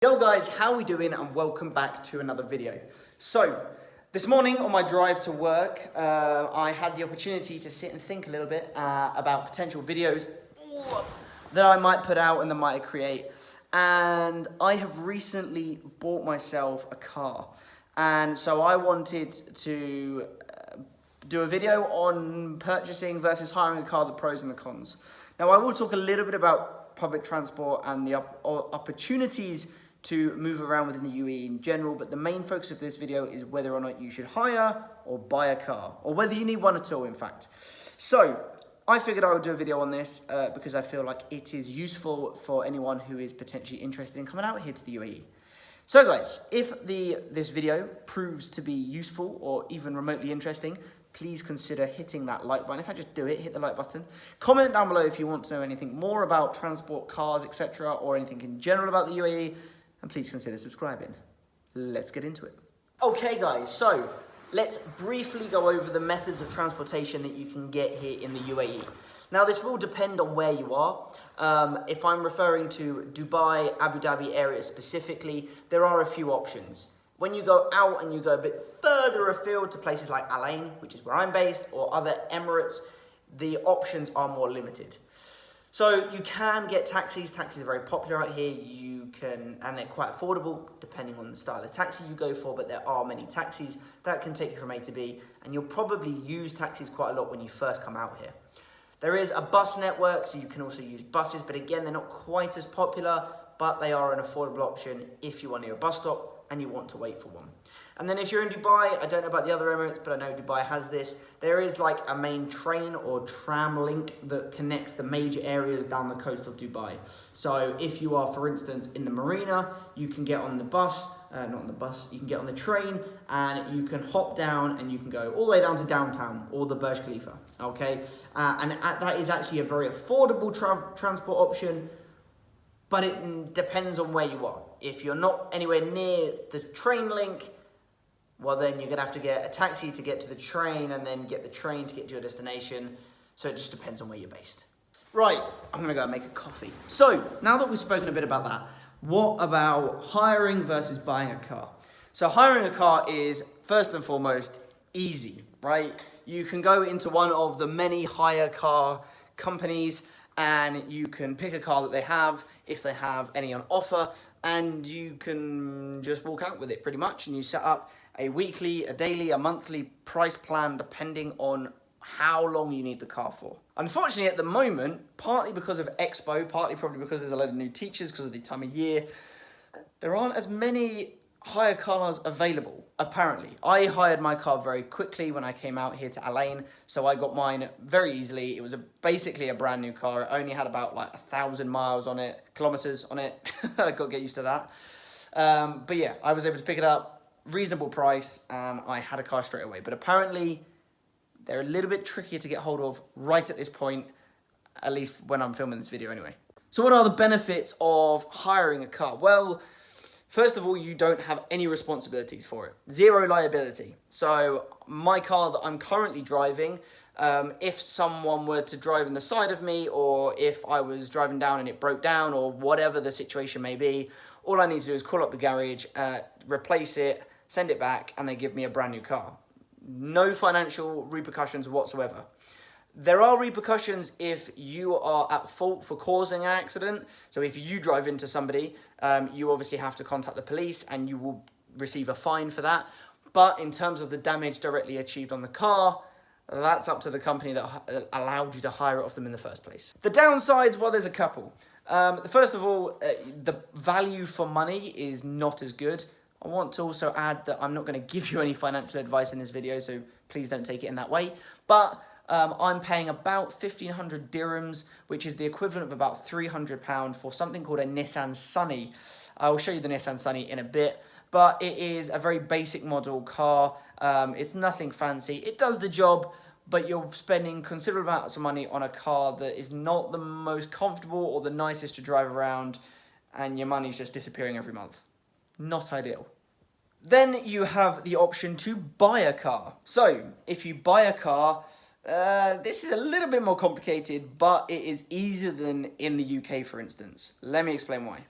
Yo guys, how are we doing and welcome back to another video. So, this morning on my drive to work, I had the opportunity to sit and think a little bit about potential videos that I might put out and that I might create. And I have recently bought myself a car. And so I wanted to do a video on purchasing versus hiring a car, the pros and the cons. Now I will talk a little bit about public transport and the opportunities to move around within the UAE in general, but the main focus of this video is whether or not you should hire or buy a car, or whether you need one at all, in fact. So, I figured I would do a video on this because I feel like it is useful for anyone who is potentially interested in coming out here to the UAE. So guys, if this video proves to be useful or even remotely interesting, please consider hitting that like button. If I just do it, hit the like button. Comment down below if you want to know anything more about transport, cars, etc., or anything in general about the UAE. And please consider subscribing. Let's get into it. Okay guys, so let's briefly go over the methods of transportation that you can get here in the UAE. Now this will depend on where you are. If I'm referring to Dubai, Abu Dhabi area specifically, there are a few options. When you go out and you go a bit further afield to places like Al Ain, which is where I'm based, or other Emirates, the options are more limited. So you can get taxis. Taxis are very popular out here. And they're quite affordable depending on the style of taxi you go for, but there are many taxis that can take you from A to B, and you'll probably use taxis quite a lot when you first come out here. There is a bus network, so you can also use buses, but again, they're not quite as popular, but they are an affordable option if you are near a bus stop and you want to wait for one. And then if you're in Dubai, I don't know about the other Emirates, but I know Dubai has this. There is like a main train or tram link that connects the major areas down the coast of Dubai. So if you are, for instance, in the marina, you can get on the bus, you can get on the train and you can hop down and you can go all the way down to downtown or the Burj Khalifa, okay? And that is actually a very affordable transport option, but it depends on where you are. If you're not anywhere near the train link, well then you're gonna have to get a taxi to get to the train and then get the train to get to your destination. So it just depends on where you're based. Right, I'm gonna go and make a coffee. So now that we've spoken a bit about that, what about hiring versus buying a car? So hiring a car is first and foremost easy, right? You can go into one of the many hire car companies and you can pick a car that they have, if they have any on offer, and you can just walk out with it pretty much, and you set up a weekly, a daily, a monthly price plan depending on how long you need the car for. Unfortunately at the moment, partly because of Expo, partly probably because there's a load of new teachers because of the time of year, there aren't as many hire cars available, apparently. I hired my car very quickly when I came out here to Al Ain, so I got mine very easily. It was basically a brand new car. It only had about like 1,000 miles on it, kilometers on it. I got to get used to that. But yeah, I was able to pick it up, reasonable price, and I had a car straight away. But apparently, they're a little bit trickier to get hold of right at this point, at least when I'm filming this video anyway. So what are the benefits of hiring a car? Well, first of all, you don't have any responsibilities for it. Zero liability. So my car that I'm currently driving, if someone were to drive in the side of me, or if I was driving down and it broke down, or whatever the situation may be, all I need to do is call up the garage, replace it, send it back, and they give me a brand new car. No financial repercussions whatsoever. There are repercussions if you are at fault for causing an accident. So if you drive into somebody, you obviously have to contact the police and you will receive a fine for that. But in terms of the damage directly achieved on the car, that's up to the company that allowed you to hire it off them in the first place. The downsides, well, there's a couple. First of all, the value for money is not as good. I want to also add that I'm not going to give you any financial advice in this video, so please don't take it in that way. But I'm paying about 1,500 dirhams, which is the equivalent of about £300 for something called a Nissan Sunny. I will show you the Nissan Sunny in a bit, but it is a very basic model car. It's nothing fancy. It does the job, but you're spending considerable amounts of money on a car that is not the most comfortable or the nicest to drive around, and your money's just disappearing every month. Not ideal. Then you have the option to buy a car. So, if you buy a car, this is a little bit more complicated, but it is easier than in the UK, for instance. Let me explain why.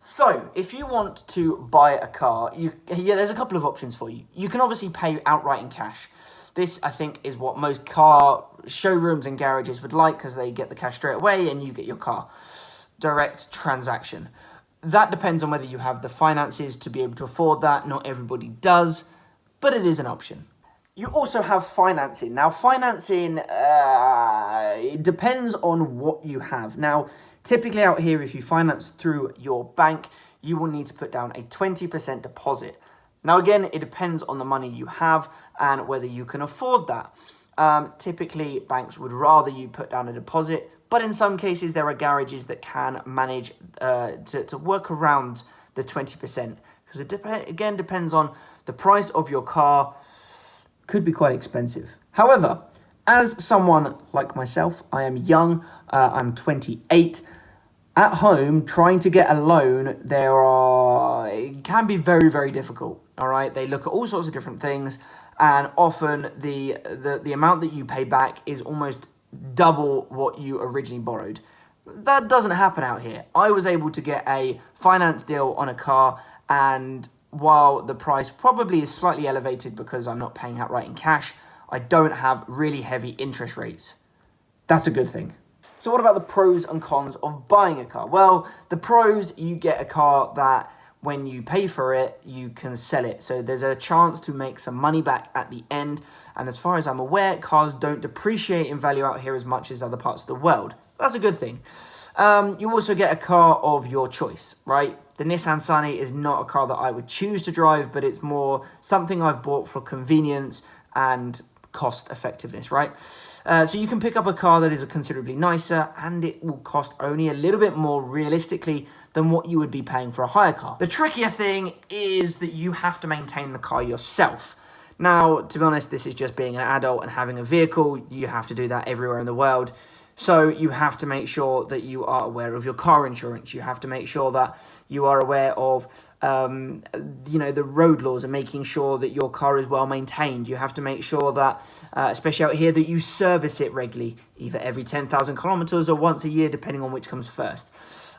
So, if you want to buy a car, there's a couple of options for you. You can obviously pay outright in cash. This, I think, is what most car showrooms and garages would like, because they get the cash straight away and you get your car. Direct transaction. That depends on whether you have the finances to be able to afford that. Not everybody does, but it is an option. You also have financing. Now, financing, it depends on what you have. Now, typically out here, if you finance through your bank, you will need to put down a 20% deposit. Now, again, it depends on the money you have and whether you can afford that. Typically, banks would rather you put down a deposit, but in some cases, there are garages that can manage to work around the 20%. Because it again depends on the price of your car. Could be quite expensive. However, as someone like myself, I am young, I'm 28. At home, trying to get a loan, it can be very, very difficult. All right, they look at all sorts of different things, and often the amount that you pay back is almost double what you originally borrowed. That doesn't happen out here. I was able to get a finance deal on a car, and while the price probably is slightly elevated because I'm not paying outright in cash, I don't have really heavy interest rates. That's a good thing. So what about the pros and cons of buying a car? Well, the pros, you get a car that when you pay for it, you can sell it. So there's a chance to make some money back at the end. And as far as I'm aware, cars don't depreciate in value out here as much as other parts of the world. That's a good thing. You also get a car of your choice, right? The Nissan Sunny is not a car that I would choose to drive, but it's more something I've bought for convenience and cost effectiveness, right? So you can pick up a car that is considerably nicer, and it will cost only a little bit more realistically than what you would be paying for a hire car. The trickier thing is that you have to maintain the car yourself. Now, to be honest, this is just being an adult and having a vehicle. You have to do that everywhere in the world. So you have to make sure that you are aware of your car insurance. You have to make sure that you are aware of, the road laws and making sure that your car is well maintained. You have to make sure that, especially out here, that you service it regularly, either every 10,000 kilometers or once a year, depending on which comes first.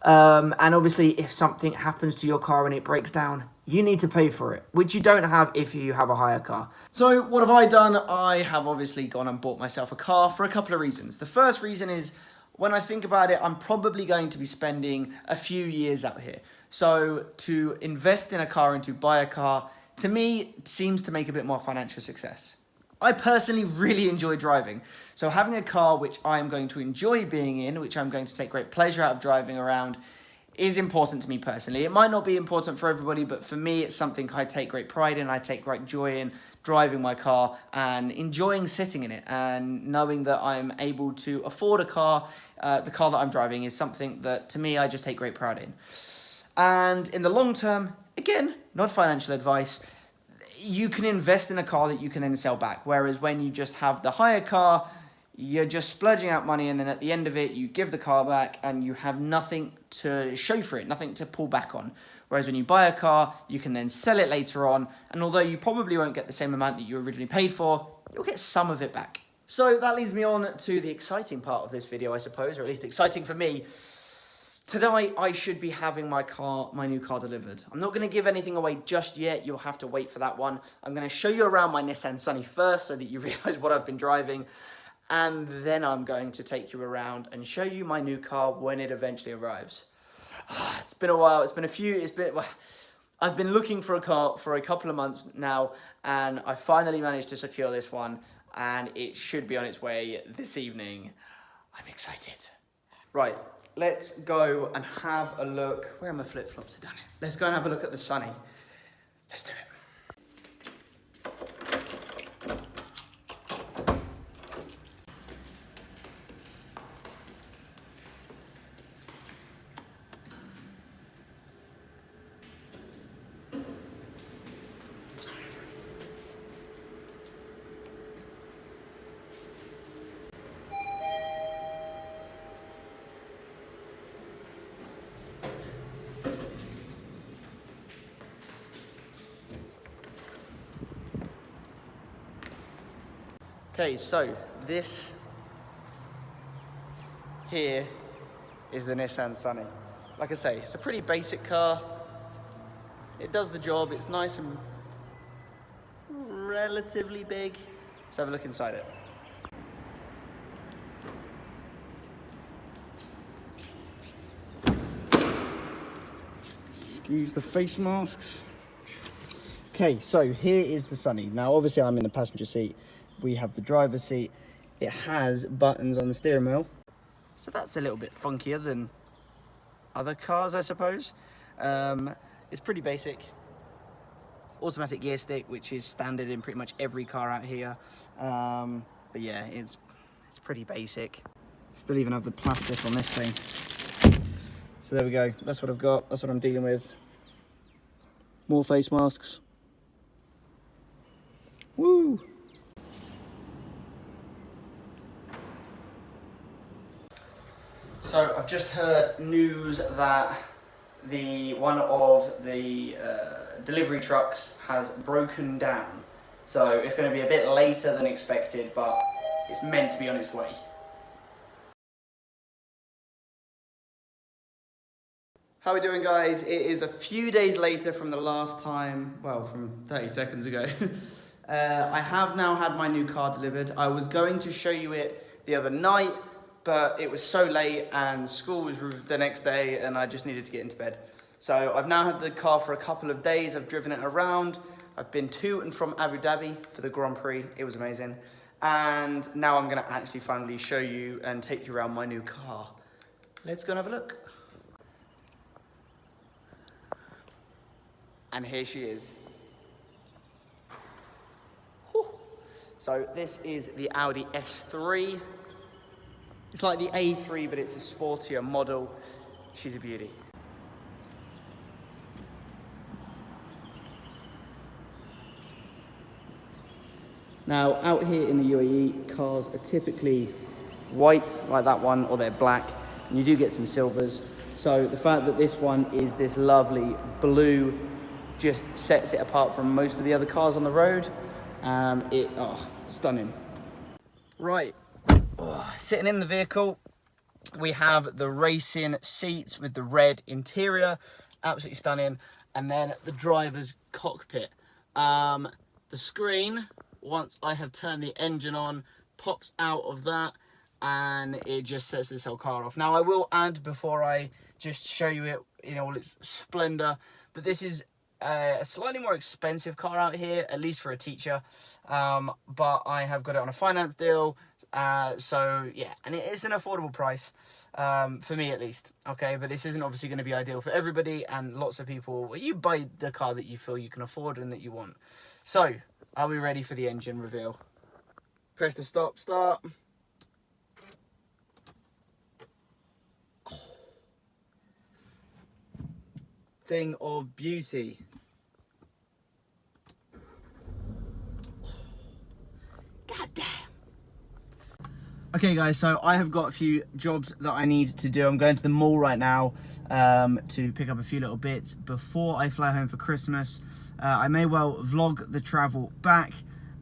And obviously, if something happens to your car and it breaks down, you need to pay for it, which you don't have if you have a hire car. So what have I done? I have obviously gone and bought myself a car for a couple of reasons. The first reason is, when I think about it, I'm probably going to be spending a few years out here. So to invest in a car and to buy a car, to me, seems to make a bit more financial success. I personally really enjoy driving. So having a car which I'm going to enjoy being in, which I'm going to take great pleasure out of driving around, is important to me personally. It might not be important for everybody, but for me, it's something I take great pride in. I take great joy in driving my car and enjoying sitting in it, and knowing that I'm able to afford a car. The car that I'm driving is something that, to me, I just take great pride in. And in the long term, again, not financial advice, you can invest in a car that you can then sell back. Whereas when you just have the hire car, you're just splurging out money, and then at the end of it, you give the car back and you have nothing to show for it, nothing to pull back on. Whereas when you buy a car, you can then sell it later on, and although you probably won't get the same amount that you originally paid for, you'll get some of it back. So that leads me on to the exciting part of this video, I suppose, or at least exciting for me. Today, I should be having my new car delivered. I'm not going to give anything away just yet. You'll have to wait for that one. I'm going to show you around my Nissan Sunny first so that you realise what I've been driving. And then I'm going to take you around and show you my new car when it eventually arrives. It's been a while. I've been looking for a car for a couple of months now, and I finally managed to secure this one, and it should be on its way this evening. I'm excited. Right. Let's go and have a look. Where are my flip-flops? Down here. Let's go and have a look at the Sunny. Let's do it. Okay, so this here is the Nissan Sunny. like I say, it's a pretty basic car. It does the job. It's nice and relatively big. Let's have a look inside it. Excuse the face masks. Okay, so here is the Sunny. Now, obviously, I'm in the passenger seat. We have the driver's seat. It has buttons on the steering wheel. So that's a little bit funkier than other cars, I suppose. It's pretty basic. Automatic gear stick, which is standard in pretty much every car out here. But yeah, it's pretty basic. Still even have the plastic on this thing. So there we go. That's what I've got. That's what I'm dealing with. More face masks. Woo! So I've just heard news that one of the delivery trucks has broken down. So it's going to be a bit later than expected, but it's meant to be on its way. How are we doing, guys? It is a few days later from the last time, well, from 30 seconds ago. I have now had my new car delivered. I was going to show you it the other night, but it was so late and school was the next day and I just needed to get into bed. So I've now had the car for a couple of days. I've driven it around. I've been to and from Abu Dhabi for the Grand Prix. It was amazing. And now I'm gonna actually finally show you and take you around my new car. Let's go and have a look. And here she is. Whew. So this is the Audi S3. It's like the A3, but it's a sportier model. She's a beauty. Now, out here in the UAE, cars are typically white, like that one, or they're black, and you do get some silvers. So the fact that this one is this lovely blue just sets it apart from most of the other cars on the road. Stunning. Right. Sitting in the vehicle, we have the racing seats with the red interior, absolutely stunning, and then the driver's cockpit. The screen, once I have turned the engine on, pops out of that, and it just sets this whole car off. Now, I will add, before I just show you it in all its splendor, but this is a slightly more expensive car out here, at least for a teacher, but I have got it on a finance deal, so yeah, and it is an affordable price, for me at least, okay, but this isn't obviously going to be ideal for everybody, and lots of people, well, you buy the car that you feel you can afford and that you want. So, are we ready for the engine reveal? Press the start. Thing of beauty. God damn. Okay guys, so I have got a few jobs that I need to do. I'm going to the mall right now to pick up a few little bits before I fly home for Christmas. I may well vlog the travel back,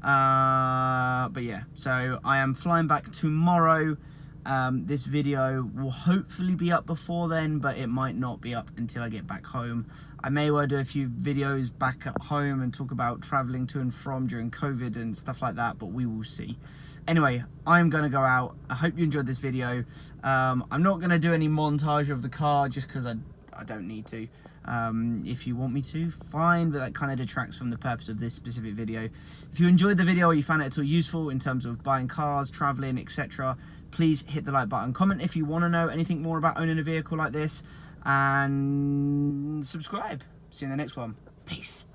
but yeah, so I am flying back tomorrow. This video will hopefully be up before then, but it might not be up until I get back home. I may well do a few videos back at home and talk about traveling to and from during COVID and stuff like that, but we will see. Anyway, I'm gonna go out. I hope you enjoyed this video. I'm not gonna do any montage of the car just because I don't need to. If you want me to, fine, but that kind of detracts from the purpose of this specific video. If you enjoyed the video or you found it at all useful in terms of buying cars, traveling, etc., please hit the like button. Comment if you want to know anything more about owning a vehicle like this, and subscribe. See you in the next one. Peace.